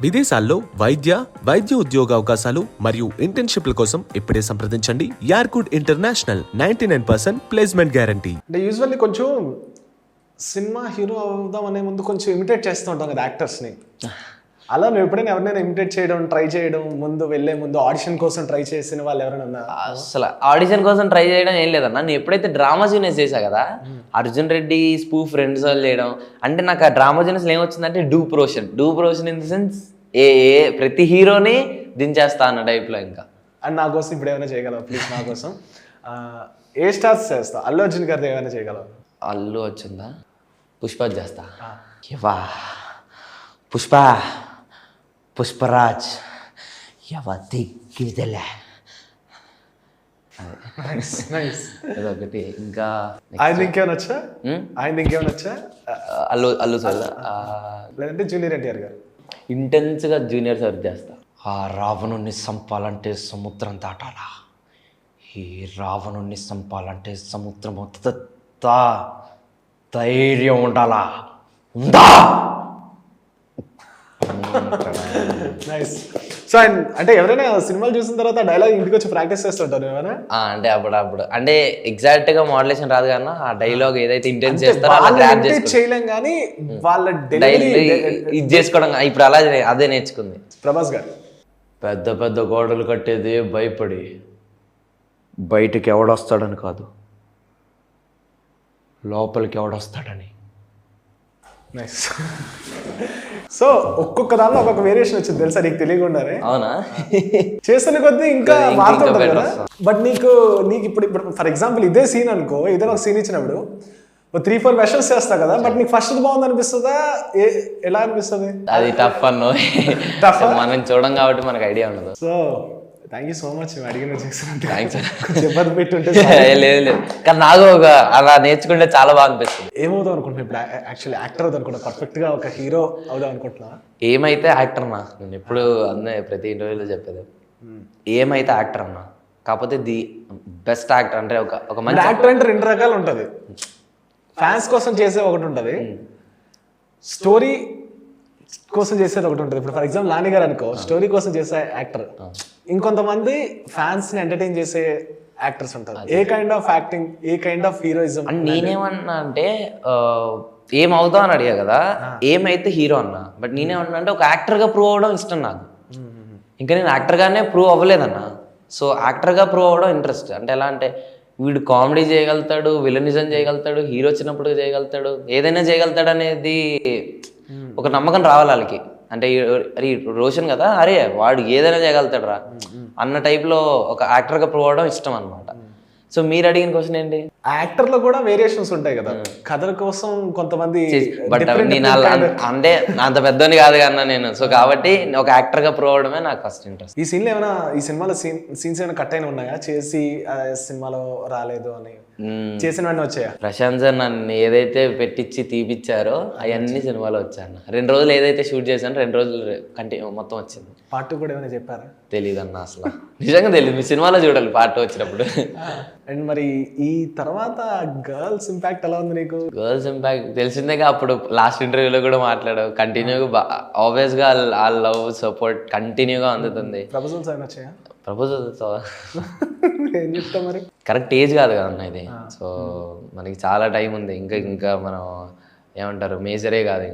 విదేశాల్లో వైద్య ఉద్యోగ అవకాశాలు మరియు ఇంటర్న్షిప్ల కోసం ఇప్పుడే సంప్రదించండి యార్కుడ్ ఇంటర్నేషనల్ 99% ప్లేస్మెంట్ గ్యారంటీ. అంటే యూజువల్లీ కొంచెం సినిమా హీరో అవుదాం అనే ముందు కొంచెం ఇమిటేట్ చేస్తూ ఉంటాం కదా యాక్టర్స్ని. అలా నువ్వు ఎప్పుడైనా ఎవరినైనా ఇమిటేట్ చేయడం ట్రై చేయడం వెళ్లే ముందు ఆడిషన్ కోసం ట్రై చేసిన వాళ్ళు ఎవరైనా ఉన్నారు? అసలు ఆడిషన్ కోసం ట్రై చేయడం ఏం లేదన్నా. నేను ఎప్పుడైతే డ్రామా జూనియర్స్ చేశా కదా, అర్జున్ రెడ్డి స్పూఫ్ ఫ్రెండ్స్ వాళ్ళు చేయడం, అంటే నాకు ఆ డ్రామా జూనియర్స్లో ఏమొచ్చిందంటే dupe Roshan in the sense ప్రతి హీరోని దించేస్తా అన్న టైప్లో. ఇంకా అండ్ నా కోసం ఇప్పుడు ఏమైనా చేయగలవు ప్లీజ్? నా కోసం ఏ స్టార్స్ చేస్తా? అల్లు అర్జున్ గారిది ఏమైనా చేయగలవు? అల్లు వచ్చిందా? పుష్ప చేస్తా. యవా పుష్పరాజ్ యవ దిగ్గిదలే అదొకటి. ఇంకా ఆయన ఇంకేమైనా వచ్చా? అల్లు సార్ లేదంటే జూనియర్ ఎన్టీఆర్ గారు? ఇంటెన్స్గా జూనియర్ సార్ చేస్తా. ఆ రావణుణ్ణి సంపాలంటే సముద్రం దాటాలా, ఈ రావణుణ్ణి సంపాలంటే సముద్రం ధైర్యం ఉండాలా, ఉందా? నైస్. సో అంటే ఎవరైనా సినిమాలు చూసిన తర్వాత డైలాగ్ ఇంటికి వచ్చి ప్రాక్టీస్ చేస్తుంటారు ఏమైనా? అంటే అప్పుడు అంటే ఎగ్జాక్ట్ గా మోడలేషన్ రాదు కానీ ఆ డైలాగ్ ఏదైతే ఇంటెన్స్ చేస్తారో చేయలేం కానీ వాళ్ళ ఇది చేసుకోవడం ఇప్పుడు అలా అదే నేర్చుకుంది. ప్రభాస్ గారు పెద్ద పెద్ద గోడలు కట్టేది భయపడి బయటికి ఎవడొస్తాడని కాదు, లోపలికి ఎవడొస్తాడని. నైస్. సో ఒక్కొక్క దానిలో ఒక్కొక్క వేరియేషన్ వచ్చింది తెలుసా నీకు తెలియకుండానే? అవునా? చేస్తున్న కొద్దీ ఇంకా మారుతుంటుంది కదా. బట్ నీకు ఇప్పుడు ఫర్ ఎగ్జాంపుల్ ఇదే సీన్ అనుకో, ఏదైనా ఒక సీన్ ఇచ్చినప్పుడు 3-4 వెర్షన్స్ చేస్తా కదా, బట్ నీకు ఫస్ట్ బాగుంది అనిపిస్తుందా? ఎలా అనిపిస్తుంది? అది టఫ్ అన్నో మనం చూడం కాబట్టి మనకు ఐడియా ఉండదు. So thank you so much అడిగిన ఇబ్బంది పెట్టుంటే. లేదు కానీ నాకు ఒక అలా నేర్చుకుంటే చాలా బాగా అనిపిస్తుంది. ఏమవుదాం అనుకుంటున్నా ఇప్పుడు? యాక్చువల్లీ యాక్టర్ అవుదాం అనుకుంటా, పర్ఫెక్ట్ గా ఒక హీరో అవుదాం అనుకుంటున్నా. ఏమైతే యాక్టర్ అన్నా, నేను ఎప్పుడు అన్నీ ప్రతి ఇంటర్వ్యూలో చెప్పేది ఏమైతే యాక్టర్ అన్నా, కాకపోతే ది బెస్ట్ యాక్టర్ అంటే ఒక మంచి యాక్టర్ అంటే 2 రకాలు ఉంటుంది. ఫ్యాన్స్ కోసం చేసే ఒకటి ఉంటుంది, స్టోరీ కోసం చేసేది ఒకటి ఉంటుంది. ఇప్పుడు ఫర్ ఎగ్జాంపుల్ నాని గారు అనుకో, స్టోరీ కోసం చేసే యాక్టర్. ఇంకొంతమంది ఫ్యాన్స్ ని ఎంటర్టైన్ చేసే యాక్టర్స్ ఉంటారు. A kind of acting, a kind of heroism? నేనేమన్నా అంటే ఏమవుతావు అని అడిగా కదా, ఏమైతే హీరో అన్నా. బట్ నేనేమన్నా అంటే ఒక యాక్టర్గా ప్రూవ్ అవ్వడం ఇష్టం నాకు. ఇంకా నేను యాక్టర్గానే ప్రూవ్ అవ్వలేదన్నా. సో యాక్టర్గా ప్రూవ్ అవ్వడం ఇంట్రెస్ట్. అంటే ఎలా అంటే వీడు కామెడీ చేయగలుగుతాడు, విలనిజం చేయగలుగుతాడు, హీరో వచ్చినప్పుడు చేయగలుగుతాడు, ఏదైనా చేయగలుగుతాడు అనేది ఒక నమ్మకం రావాలి వాళ్ళకి. అంటే అరే రోషన్ కదా, అరే వాడు ఏదైనా చేయగలుగుతాడు రా అన్న టైప్లో ఒక యాక్టర్గా ప్రూవ్ అవడం ఇష్టం అనమాట. సో మీరు అడిగిన క్వశ్చన్ ఏంటి? యాక్టర్ లో కూడా వేరియేషన్స్ ఉంటాయి కదా, కథల కోసం కొంతమంది. బట్ నేను అంటే అంత పెద్దోని కాదు కన్నా నేను. సో కాబట్టి ఒక యాక్టర్ గా ప్రూవ్ అవడమే నాకు ఫస్ట్ ఇంట్రెస్ట్. ఈ సీన్లో ఏమైనా, ఈ సినిమాలో సీన్స్ ఏమైనా కట్ అయినా ఉన్నాయా? చేసి సినిమాలో రాలేదు అని చేసినవన్నీ వచ్చాయా? ప్రశాంత్ సార్ నన్ను ఏదైతే పెట్టించి తీపిచ్చారో అవన్నీ సినిమాలో వచ్చాను. 2 రోజులు ఏదైతే షూట్ చేశాను 2 రోజులు కంటిన్యూ మొత్తం వచ్చింది. పార్ట్ 2 కూడా ఏమైనా చెప్పారా? తెలీదు అన్న, అసలు నిజంగా తెలియదు. మీ సినిమాలో చూడాలి పార్ట్ 2 వచ్చినప్పుడు. అండ్ మరి ఈ తర్వాత గర్ల్స్ ఇంపాక్ట్ ఎలా ఉంది నీకు? గర్ల్స్ ఇంపాక్ట్ తెలిసిందేగా, అప్పుడు లాస్ట్ ఇంటర్వ్యూలో కూడా మాట్లాడావు. కంటిన్యూగా ఆబ్వియస్గా ఆ లవ్ సపోర్ట్ కంటిన్యూగా అందుతుంది. ప్రపోజల్స్ ఏమైనా వచ్చాయా? ప్రపోజల్స్ ఏం చెప్తా మరి, కరెక్ట్ ఏజ్ కాదు కదన్న ఇది. సో మనకి చాలా టైం ఉంది. ఇంకా మనం ఏమంటారు మేజరే కాదు,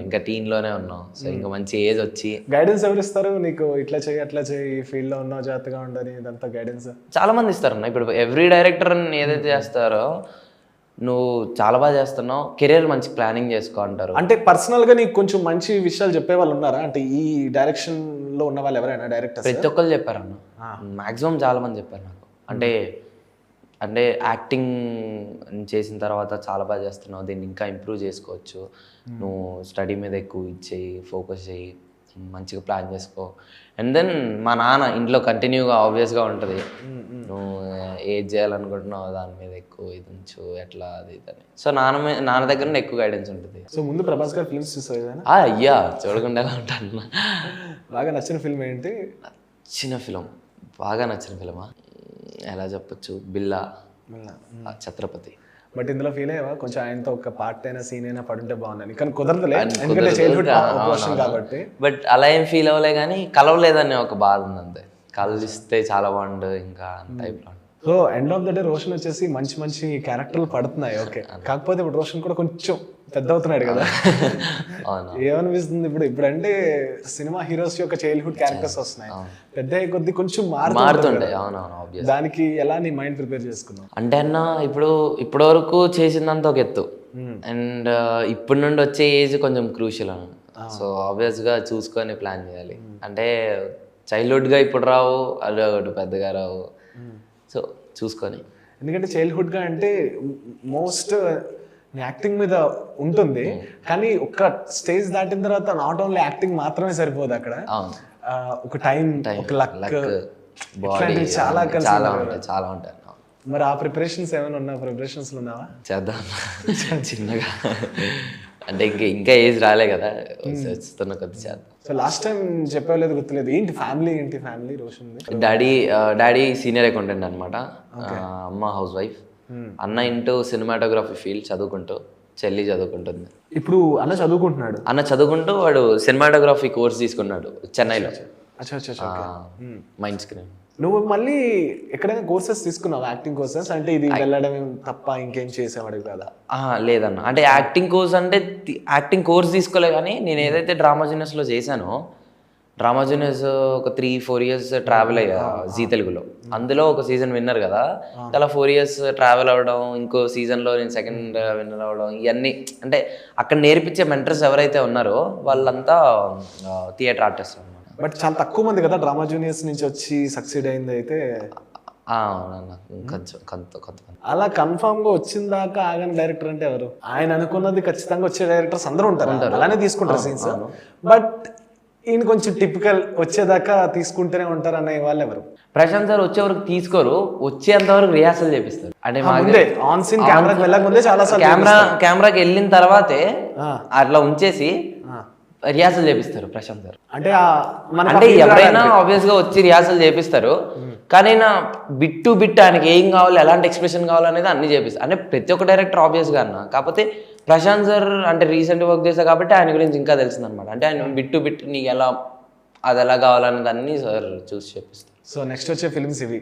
ఇంకా టీన్లోనే ఉన్నాం. సో ఇంకా మంచి ఏజ్ వచ్చి. గైడెన్స్ ఎవరు ఇస్తారు నీకు? ఇట్లా చేయి అట్లా చేయి, ఈ ఫీల్డ్ లో ఉన్నావు జాగ్రత్తగా ఉండని, ఇదంతా గైడెన్స్ చాలా మంది ఇస్తారన్న. ఇప్పుడు ఎవ్రీ డైరెక్టర్ ఏదైతే చేస్తారో నువ్వు చాలా బాగా చేస్తున్నావు, కెరీర్ మంచి ప్లానింగ్ చేసుకో అంటారు. అంటే పర్సనల్ గా నీకు కొంచెం మంచి విషయాలు చెప్పే వాళ్ళు ఉన్నారా? అంటే ఈ డైరెక్షన్ లో ఉన్న వాళ్ళు ఎవరైనా డైరెక్టర్? ప్రతి ఒక్కరు చెప్పారన్న, మాక్సిమం చాలా మంది చెప్పారు నాకు. అంటే యాక్టింగ్ చేసిన తర్వాత చాలా బాగా చేస్తున్నావు, దీన్ని ఇంకా ఇంప్రూవ్ చేసుకోవచ్చు, నువ్వు స్టడీ మీద ఎక్కువ ఇచ్చేయి, ఫోకస్ చేయి, మంచిగా ప్లాన్ చేసుకో. అండ్ దెన్ మా నాన్న ఇంట్లో కంటిన్యూగా ఆబ్వియస్గా ఉంటుంది, నువ్వు ఏది చేయాలనుకుంటున్నావు దాని మీద ఎక్కువ ఇది ఉంచు, ఎట్లా అది ఇదని. సో నాన్న దగ్గర ఎక్కువ గైడెన్స్ ఉంటుంది. సో ముందు ప్రభాస్ గారు ఫిల్మ్స్ చూసావు? అయ్యా చూడకుండా ఉంటాను. బాగా నచ్చిన ఫిల్మ్ ఏంటి? బాగా నచ్చిన ఫిల్మా ఎలా చెప్పచ్చు? బిల్లా, ఛత్రపతి. బట్ ఇందులో ఫీల్ అయ్యావా కొంచెం ఆయనతో ఒక పార్ట్ అయినా సీన్ అయినా పడుంటే బాగుందని, కానీ కుదరదులే ఎందుకంటే చైల్డ్హుడ్ పోర్షన్ కాబట్టి. బట్ అలా ఏం ఫీల్ అవ్వలే కానీ కలవలేదని ఒక బాధ ఉంది అంతే. కలిస్తే చాలా బాగుండు ఇంకా టైప్లో. So end of the day Roshan వచ్చేసి మంచి మంచి క్యారెక్టర్లు పడుతున్నాయి, ఓకే. కాకపోతే ఇప్పుడు రోషన్ కూడా కొంచెం పెద్ద అవుతున్నాడు కదా, అవును. ఏమనిపిస్తుంది ఇప్పుడు అంటే సినిమా హీరోస్ యొక్క చైల్డ్హుడ్ క్యారెక్టర్స్ వస్తున్నాయి, పెద్ద అయ్యే కొద్ది కొంచెం మారుతుండే. అవునవును, ఆబ్వియస్. దానికి ఎలా నీ మైండ్ ప్రిపేర్ చేసుకున్నావు? అంటే అన్న ఇప్పటి వరకు చేసిందంతా ఒక ఎత్తు, అండ్ ఇప్పటి నుండి వచ్చే ఏజ్ కొంచెం క్రూషియల్ అన్న. సో ఆబ్వియస్గా చూసుకొని ప్లాన్ చేయాలి. అంటే చైల్డ్హుడ్గా ఇప్పుడు రావు, అది ఒకటి పెద్దగా రావు. సో చూసుకొని, ఎందుకంటే చైల్డ్హుడ్గా అంటే మోస్ట్ యాక్టింగ్ మీద ఉంటుంది, కానీ ఒక స్టేజ్ దాటిన తర్వాత నాట్ ఓన్లీ యాక్టింగ్ మాత్రమే సరిపోదు అక్కడ, ఒక టైం, ఒక లక్, బాడీ చాలా చాలా ఉంటాయి, చాలా ఉంటాయి. మరి ఆ ప్రిపరేషన్స్ ఏమైనా ఉన్నా, ప్రిపరేషన్స్ ఉన్నావా? చేద్దాం చిన్నగా, అంటే ఇంకా ఏజ్ రాలే కదా, వస్తున్న కొద్ది చేద్దాం. సో లాస్ట్ టైం చెప్పలేదు గుర్తులేదు, ఏంటి family Roshan? Daddy senior accountant అనమాట, అమ్మ హౌస్ వైఫ్, అన్న ఇంటూ సినిమాటోగ్రఫీ ఫీల్డ్ చదువుకుంటూ, చెల్లి చదువుకుంటుంది. ఇప్పుడు అన్న చదువుకుంటున్నాడు? అన్న చదువుకుంటూ వాడు సినిమాటోగ్రఫీ కోర్స్ తీసుకున్నాడు చెన్నైలో, మైండ్ స్క్రీన్. నువ్వు మళ్ళీ ఎక్కడైనా కోర్సెస్ తీసుకున్నావు, యాక్టింగ్ కోర్సెస్? అంటే ఇది వెళ్ళడం తప్ప ఇంకేం చేసేవాడు కదా? లేదన్న, అంటే యాక్టింగ్ కోర్స్ అంటే యాక్టింగ్ కోర్స్ తీసుకోలే, కానీ నేను ఏదైతే డ్రామా జూనియర్స్లో చేశానో, డ్రామా జూనియర్స్ ఒక 3-4 years ట్రావెల్ అయ్యా జీ తెలుగులో, అందులో ఒక సీజన్ విన్నర్ కదా, అలా 4 years ట్రావెల్ అవ్వడం, ఇంకో సీజన్లో నేను సెకండ్ విన్నర్ అవ్వడం, ఇవన్నీ అంటే అక్కడ నేర్పించే మెంటర్స్ ఎవరైతే ఉన్నారో వాళ్ళంతా థియేటర్ ఆర్టిస్ట్ అన్నమాట. బట్ చాలా తక్కువ మంది కదా డ్రామా జూనియర్స్ నుంచి వచ్చి సక్సీడ్ అయింది అయితే. కొంత అలా కన్ఫామ్ గా వచ్చిన దాకా ఆగని డైరెక్టర్ అంటే ఎవరు? ఆయన అనుకున్నది ఖచ్చితంగా వచ్చే డైరెక్టర్స్ అందరూ ఉంటారు, అలానే తీసుకుంటారు సీన్స్. బట్ ఈయన కొంచెం టిపికల్, వచ్చేదాకా తీసుకుంటూనే ఉంటారు అనే వాళ్ళు ఎవరు? ప్రశాంత్ సార్ వచ్చే వరకు తీసుకోరు, వచ్చేంత వరకు రిహార్సల్ చేపిస్తారు. అంటే ఆన్ సీన్ కెమెరాకి వెళ్ళక ముందే చాలా కెమెరాకి వెళ్ళిన తర్వాతే అట్లా ఉంచేసి రిహార్సల్ చేపిస్తారు ప్రశాంత్ సార్. అంటే ఎవరైనా ఆబ్వియస్ గా వచ్చి రిహార్సల్ చేపిస్తారు, కానీ నా బిట్ టు బిట్ ఆయనకి ఏం కావాలి, ఎలాంటి ఎక్స్ప్రెషన్ కావాలనేది అన్ని చేపిస్తారు. అంటే ప్రతి ఒక్క డైరెక్టర్ ఆబ్వియస్ గా అన్న, కాకపోతే ప్రశాంత్ సార్ అంటే రీసెంట్ వర్క్ చేశా కాబట్టి ఆయన గురించి ఇంకా తెలిసిందనమాట. అంటే ఆయన బిట్ టు బిట్ నీకు అది ఎలా కావాలనేది అన్ని సార్ చూసి చెప్పిస్తారు. సో నెక్స్ట్ వచ్చే ఫిల్మ్స్ ఇవి,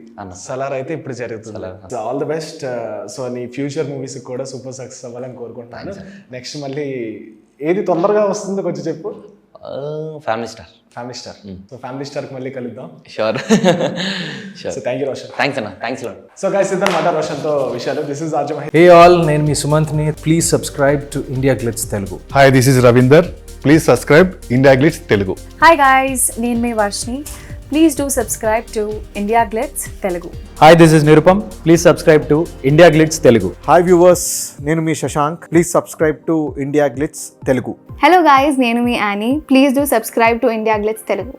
సలార్ అయితే ఇప్పుడు జరుగుతుంది. All the best. సో నీ ఫ్యూచర్ మూవీస్ కూడా సూపర్ సక్సెస్ అవ్వాలని కోరుకుంటున్నాను. నెక్స్ట్ మళ్ళీ ఏది తొందరగా వస్తుందో కొంచెం చెప్పు. Family star. So family star కి మళ్ళీ కలుద్దాం. Sure. So thank you Roshan. Thanks అన్న, థ్యాంక్స్ లాట్. సో గైస్ ఇదన్నమాట రోషన్ తో విషయాలు. This is RJ Mahesh. Hey all, నేను మీ సుమంత్ని. Please subscribe to India Glitz Telugu. Hi, this is Ravinder. Please subscribe India Glitz Telugu. Hi guys, నేను మీ Varshini. Please do subscribe to India Glitz Telugu. Hi, this is Nirupam. Please subscribe to India Glitz Telugu. Hi viewers, నేను మీ Shashank. Please subscribe to India Glitz Telugu. Hello guys, నేను మీ Annie. Please do subscribe to India Glitz Telugu.